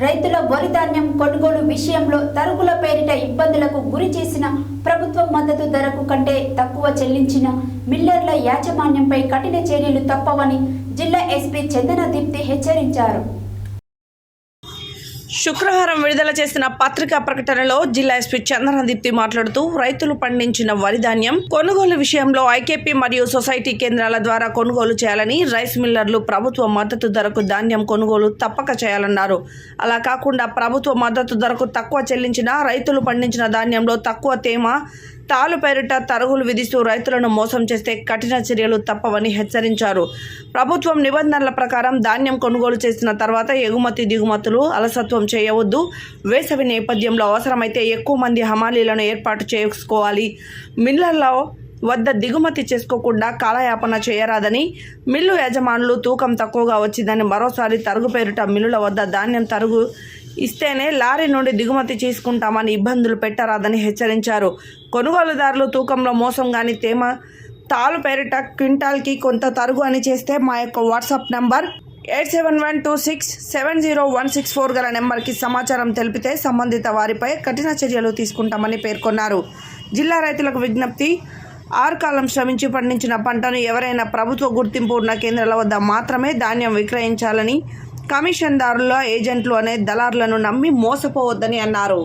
రైతుల వరి ధాన్యం కొనుగోలు విషయంలో తరుగుల పేరిట ఇబ్బందులకు గురి చేసిన ప్రభుత్వ మద్దతు ధరకు కంటే తక్కువ చెల్లించిన మిల్లర్ల యాజమాన్యంపై కఠిన చర్యలు తప్పవని జిల్లా ఎస్పీ చందన దీప్తి హెచ్చరించారు. శుక్రవారం విడుదల చేసిన పత్రికా ప్రకటనలో జిల్లా ఎస్పీ చందన దీప్తి మాట్లాడుతూ రైతులు పండించిన వరి ధాన్యం కొనుగోలు విషయంలో ఐకేపీ మరియు సొసైటీ కేంద్రాల ద్వారా కొనుగోలు చేయాలని, రైస్ మిల్లర్లు ప్రభుత్వ మద్దతు ధరకు ధాన్యం కొనుగోలు తప్పక చేయాలన్నారు. అలా కాకుండా ప్రభుత్వ మద్దతు ధరకు తక్కువ చెల్లించిన రైతులు పండించిన ధాన్యంలో తక్కువ తేమ, తాలు పేరిట తరుగులు విధిస్తూ రైతులను మోసం చేస్తే కఠిన చర్యలు తప్పవని హెచ్చరించారు. ప్రభుత్వం నిబంధనల ప్రకారం ధాన్యం కొనుగోలు చేసిన తర్వాత ఎగుమతి దిగుమతులు అలసత్వం చేయవద్దు. వేసవి నేపథ్యంలో అవసరమైతే ఎక్కువ మంది హమాలీలను ఏర్పాటు చేసుకోవాలి. మిల్లర్ల వద్ద దిగుమతి చేసుకోకుండా కాలయాపన చేయరాదని, మిల్లు యజమానులు తూకం తక్కువగా వచ్చిందని మరోసారి తరుగు పేరిట మిల్లుల వద్ద ధాన్యం తరుగు ఇస్తేనే లారీ నుండి దిగుమతి చేసుకుంటామని ఇబ్బందులు పెట్టరాదని హెచ్చరించారు. కొనుగోలుదారులు తూకంలో మోసం గాని, తేమ, తాలు పేరిట క్వింటాల్కి కొంత తరుగు అని చేస్తే మా యొక్క వాట్సాప్ నంబర్ 8712670164 గల నెంబర్కి సమాచారం తెలిపితే సంబంధిత వారిపై కఠిన చర్యలు తీసుకుంటామని పేర్కొన్నారు. జిల్లా రైతులకు విజ్ఞప్తి: 6 కాలం శ్రమించి పండించిన పంటను ఎవరైనా ప్రభుత్వ గుర్తింపు ఉన్న కేంద్రాల వద్ద మాత్రమే ధాన్యం విక్రయించాలని, కమిషన్దారుల, ఏజెంట్లు అనే దళారులను నమ్మి మోసపోవద్దని అన్నారు.